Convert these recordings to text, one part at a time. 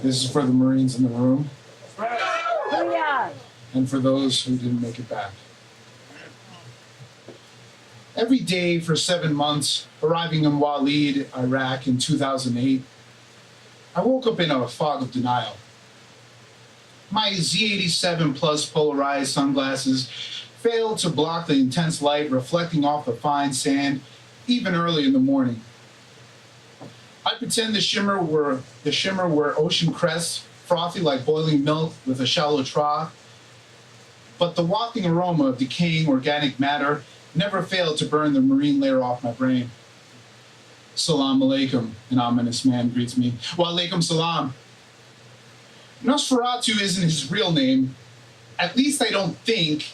This is for the Marines in the room. Yeah. And for those who didn't make it back. Every day for 7 months, arriving in Waleed, Iraq in 2008, I woke up in a fog of denial. My Z87 Plus polarized sunglasses failed to block the intense light reflecting off the fine sand, even early in the morning. I pretend the shimmer were ocean crests, frothy like boiling milk with a shallow trough, but the wafting aroma of decaying organic matter never failed to burn the marine layer off my brain. Salam alaikum, an ominous man greets me. Wa alaikum salam. Nosferatu isn't his real name. At least I don't think,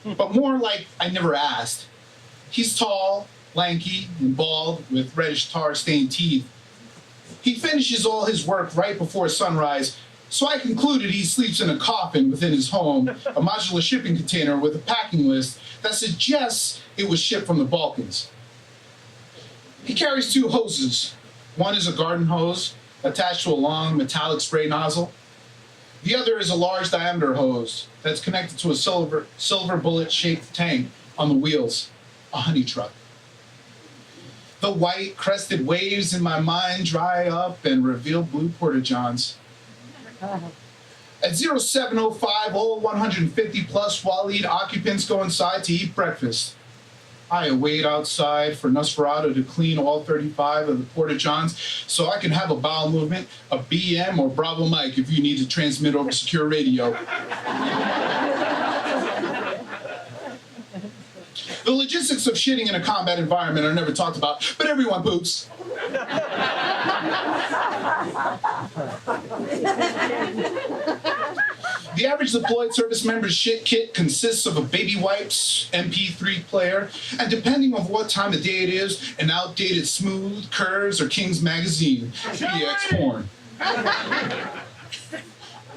but more like I never asked. He's tall, lanky, and bald with reddish tar-stained teeth. He finishes all his work right before sunrise, so I concluded he sleeps in a coffin within his home, a modular shipping container with a packing list that suggests it was shipped from the Balkans. He carries 2 hoses. One is a garden hose attached to a long metallic spray nozzle. The other is a large diameter hose that's connected to a silver bullet-shaped tank on the wheels, a honey truck. The white crested waves in my mind dry up and reveal blue porta-johns. At 07:05, all 150 plus Waleed occupants go inside to eat breakfast. I await outside for Nosferatu to clean all 35 of the porta-johns so I can have a bowel movement, a BM or Bravo mic if you need to transmit over secure radio. The logistics of shitting in a combat environment are never talked about, but everyone poops. The average deployed service member's shit kit consists of a baby wipes, MP3 player, and depending on what time of day it is, an outdated Smooth, Curves, or King's magazine, PX porn.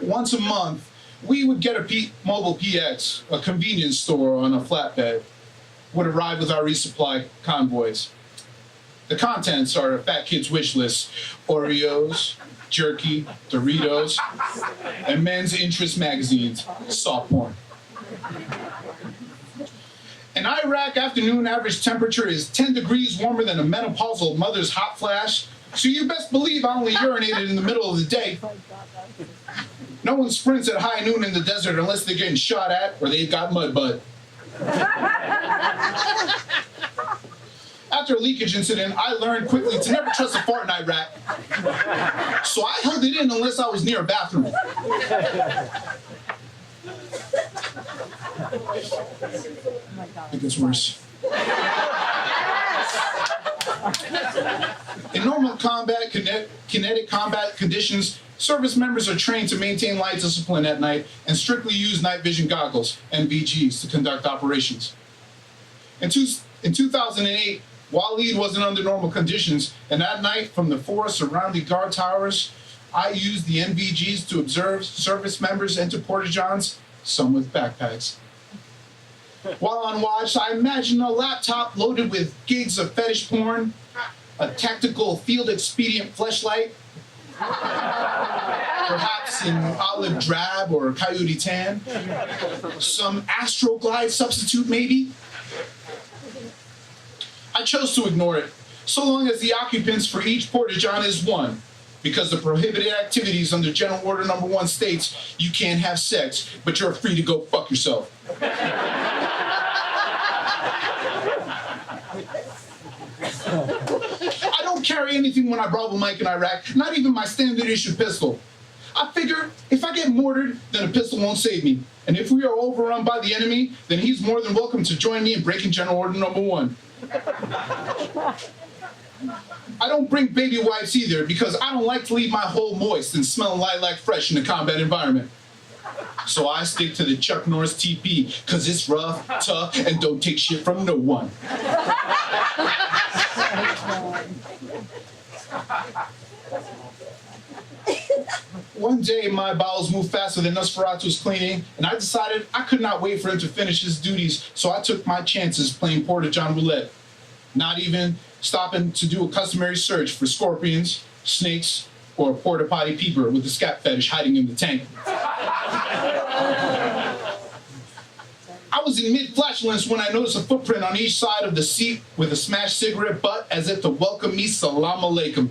Once a month, we would get a mobile PX, a convenience store on a flatbed, would arrive with our resupply convoys. The contents are a fat kid's wish list: Oreos, jerky, Doritos, and men's interest magazines, soft porn. An Iraq afternoon average temperature is 10 degrees warmer than a menopausal mother's hot flash, so you best believe I only urinated in the middle of the day. No one sprints at high noon in the desert unless they're getting shot at or they've got mud butt. After a leakage incident, I learned quickly to never trust a fart in Iraq. So I held it in unless I was near a bathroom. It gets worse. In normal combat, kinetic combat conditions, service members are trained to maintain light discipline at night and strictly use night vision goggles, NVGs, to conduct operations. In 2008, Waleed wasn't under normal conditions, and that night, from the 4 surrounding guard towers, I used the NVGs to observe service members enter porta-johns, some with backpacks. While on watch, I imagined a laptop loaded with gigs of fetish porn, a tactical field expedient fleshlight, perhaps in olive drab or coyote tan, some Astroglide substitute maybe. I chose to ignore it, so long as the occupants for each porta-john is 1, because the prohibited activities under General Order No. 1 states you can't have sex, but you're free to go fuck yourself. I don't carry anything when I Bravo mic in Iraq, not even my standard issue pistol. I figure if I get mortared, then a pistol won't save me. And if we are overrun by the enemy, then he's more than welcome to join me in breaking General Order No. 1. I don't bring baby wipes either because I don't like to leave my hole moist and smelling lilac fresh in a combat environment. So I stick to the Chuck Norris TP because it's rough, tough, and don't take shit from no one. One day, my bowels moved faster than Nosferatu's cleaning, and I decided I could not wait for him to finish his duties, so I took my chances playing porta-john roulette, not even stopping to do a customary search for scorpions, snakes, or a porta potty peeper with a scat fetish hiding in the tank. I was in mid-flatulence when I noticed a footprint on each side of the seat with a smashed cigarette butt as if to welcome me salam alaikum.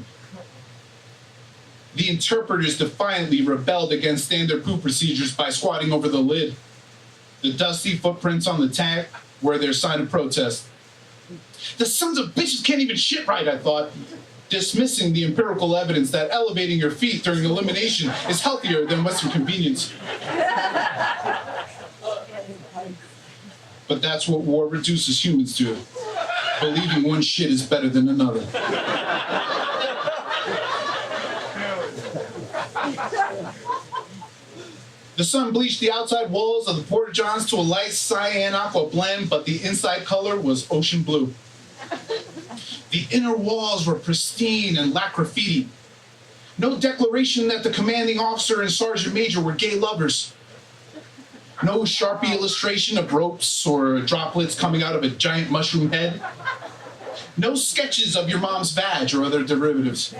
The interpreters defiantly rebelled against standard poop procedures by squatting over the lid. The dusty footprints on the tank were their sign of protest. The sons of bitches can't even shit right, I thought, dismissing the empirical evidence that elevating your feet during elimination is healthier than Western convenience. But that's what war reduces humans to, believing one shit is better than another. The sun bleached the outside walls of the porta-johns to a light cyan aqua blend, but the inside color was ocean blue. The inner walls were pristine and lacked graffiti. No declaration that the commanding officer and sergeant major were gay lovers. No Sharpie illustration of ropes or droplets coming out of a giant mushroom head. No sketches of your mom's vag or other derivatives.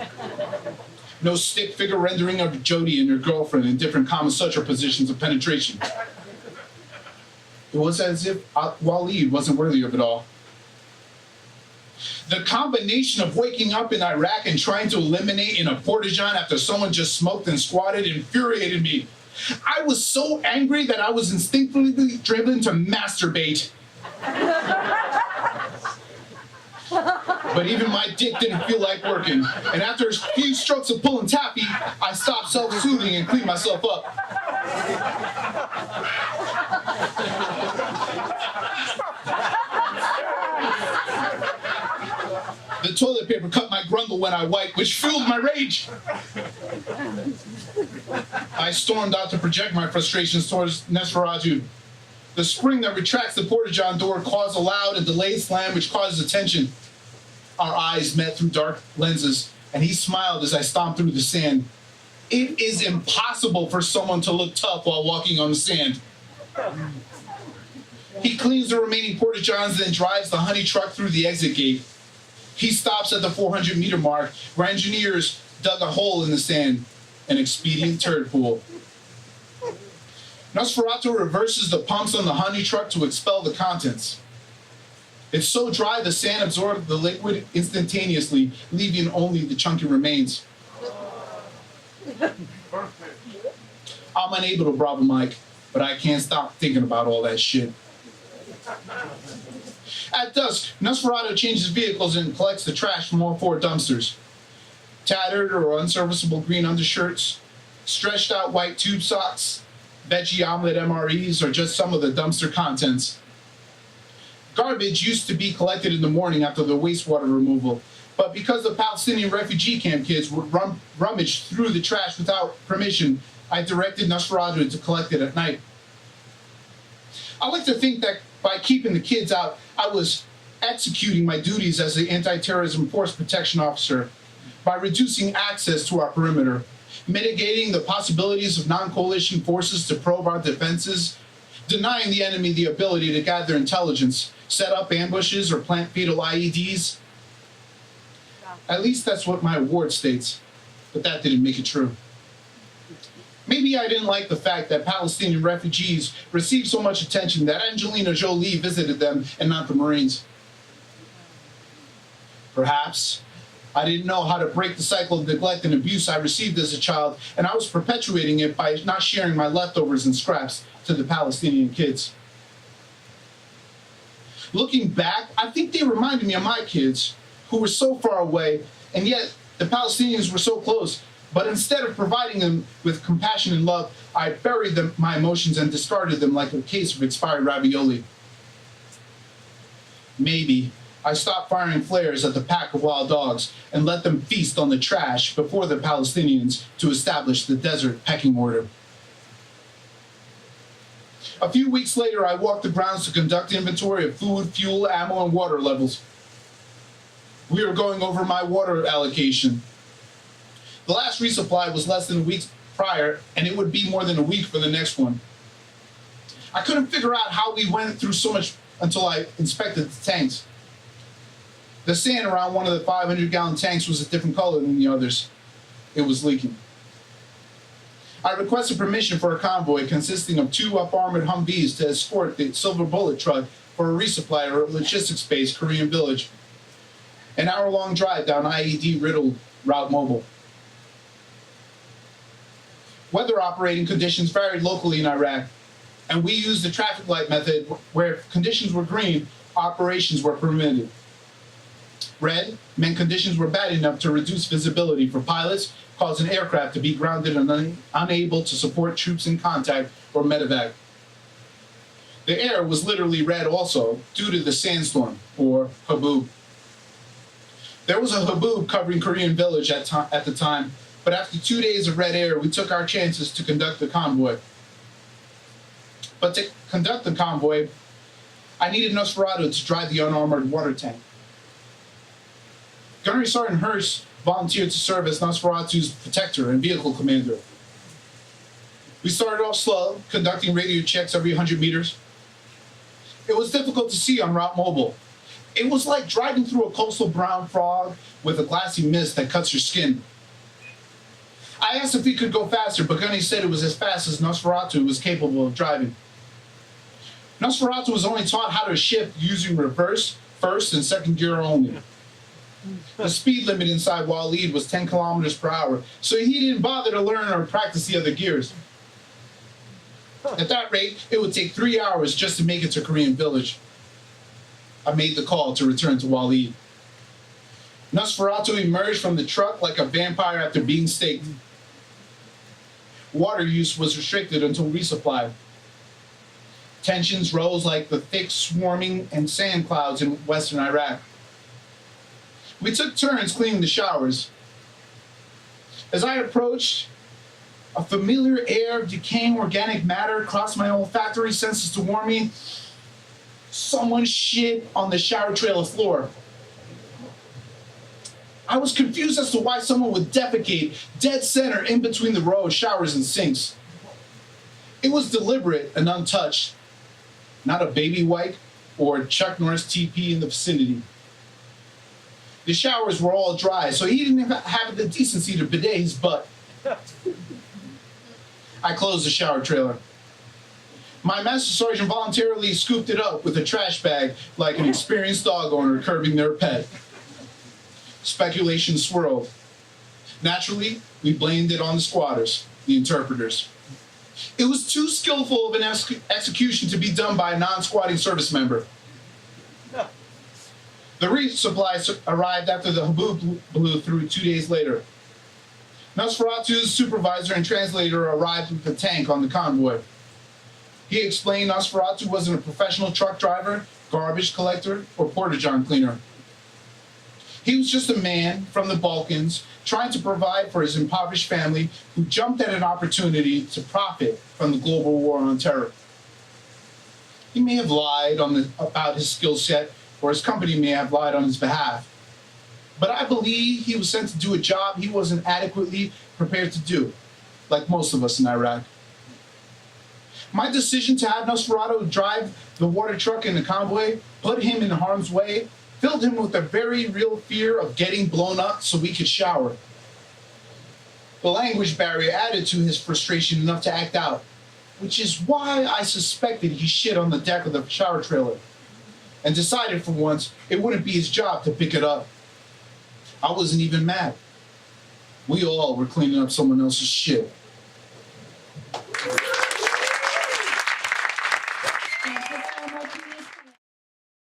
No stick figure rendering of Jody and her girlfriend in different Kama Sutra positions of penetration. It was as if Waleed wasn't worthy of it all. The combination of waking up in Iraq and trying to eliminate in a porta-john after someone just smoked and squatted infuriated me. I was so angry that I was instinctively driven to masturbate. But even my dick didn't feel like working. And after a few strokes of pulling taffy, I stopped self-soothing and cleaned myself up. The toilet paper cut my grundle when I wiped, which fueled my rage. I stormed out to project my frustrations towards Nosferatu. The spring that retracts the porta-john door caused a loud and delayed slam, which causes attention. Our eyes met through dark lenses, and he smiled as I stomped through the sand. It is impossible for someone to look tough while walking on the sand. He cleans the remaining porta-johns, then drives the honey truck through the exit gate. He stops at the 400-meter mark, where engineers dug a hole in the sand, an expedient turd pool. Nosferatu reverses the pumps on the honey truck to expel the contents. It's so dry the sand absorbed the liquid instantaneously, leaving only the chunky remains. I'm unable to bravo Mike, but I can't stop thinking about all that shit. At dusk, Nosferatu changes vehicles and collects the trash from all 4 dumpsters. Tattered or unserviceable green undershirts, stretched out white tube socks, veggie omelet MREs are just some of the dumpster contents. Garbage used to be collected in the morning after the wastewater removal, but because the Palestinian refugee camp kids would rummage through the trash without permission, I directed Nosferatu to collect it at night. I like to think that by keeping the kids out, I was executing my duties as the anti-terrorism force protection officer by reducing access to our perimeter, mitigating the possibilities of non-coalition forces to probe our defenses, denying the enemy the ability to gather intelligence, set up ambushes, or plant fatal IEDs. At least that's what my award states, but that didn't make it true. Maybe I didn't like the fact that Palestinian refugees received so much attention that Angelina Jolie visited them and not the Marines. Perhaps I didn't know how to break the cycle of neglect and abuse I received as a child, and I was perpetuating it by not sharing my leftovers and scraps to the Palestinian kids. Looking back, I think they reminded me of my kids, who were so far away, and yet the Palestinians were so close. But instead of providing them with compassion and love, I buried my emotions and discarded them like a case of expired ravioli. Maybe I stopped firing flares at the pack of wild dogs and let them feast on the trash before the Palestinians to establish the desert pecking order. A few weeks later, I walked the grounds to conduct inventory of food, fuel, ammo, and water levels. We were going over my water allocation. The last resupply was less than a week prior, and it would be more than a week for the next one. I couldn't figure out how we went through so much until I inspected the tanks. The sand around one of the 500-gallon tanks was a different color than the others. it was leaking. I requested permission for a convoy consisting of 2 up-armored Humvees to escort the Silver Bullet truck for a resupply at a logistics base, Korean Village. An hour-long drive down IED-riddled Route Mobile. Weather operating conditions varied locally in Iraq, and we used the traffic light method where if conditions were green, operations were permitted. Red meant conditions were bad enough to reduce visibility for pilots, causing aircraft to be grounded and unable to support troops in contact or medevac. The air was literally red also due to the sandstorm, or haboob. There was a haboob covering Korean Village at the time, but after 2 days of red air, we took our chances to conduct the convoy. But to conduct the convoy, I needed Nosferatu to drive the unarmored water tank. Gunnery Sergeant Hurst volunteered to serve as Nosferatu's protector and vehicle commander. We started off slow, conducting radio checks every 100 meters. It was difficult to see on Route Mobile. It was like driving through a coastal brown fog with a glassy mist that cuts your skin. I asked if he could go faster, but Gunny said it was as fast as Nosferatu was capable of driving. Nosferatu was only taught how to shift using reverse, first, and second gear only. The speed limit inside Waleed was 10 kilometers per hour, so he didn't bother to learn or practice the other gears. At that rate, it would take 3 hours just to make it to Korean Village. I made the call to return to Waleed. Nosferatu emerged from the truck like a vampire after being staked. Water use was restricted until resupply. Tensions rose like the thick swarming and sand clouds in western Iraq. We took turns cleaning the showers. As I approached, a familiar air of decaying organic matter crossed my olfactory senses to warn me someone shit on the shower trailer floor. I was confused as to why someone would defecate dead center in between the row of showers and sinks. It was deliberate and untouched, not a baby wipe or Chuck Norris TP in the vicinity. The showers were all dry, so he didn't have the decency to bidet his butt. I closed the shower trailer. My master sergeant voluntarily scooped it up with a trash bag like an experienced dog owner curbing their pet. Speculation swirled. Naturally, we blamed it on the squatters, the interpreters. It was too skillful of an execution to be done by a non-squatting service member. The resupply arrived after the haboob blew through 2 days later. Nosferatu's supervisor and translator arrived with the tank on the convoy. He explained Nosferatu wasn't a professional truck driver, garbage collector, or porta-john cleaner. He was just a man from the Balkans trying to provide for his impoverished family who jumped at an opportunity to profit from the global war on terror. He may have lied about his skill set, or his company may have lied on his behalf. But I believe he was sent to do a job he wasn't adequately prepared to do, like most of us in Iraq. My decision to have Nosferatu drive the water truck in the convoy, put him in harm's way, filled him with a very real fear of getting blown up so we could shower. The language barrier added to his frustration enough to act out, which is why I suspected he shit on the deck of the shower trailer, and decided for once it wouldn't be his job to pick it up. I wasn't even mad. We all were cleaning up someone else's shit.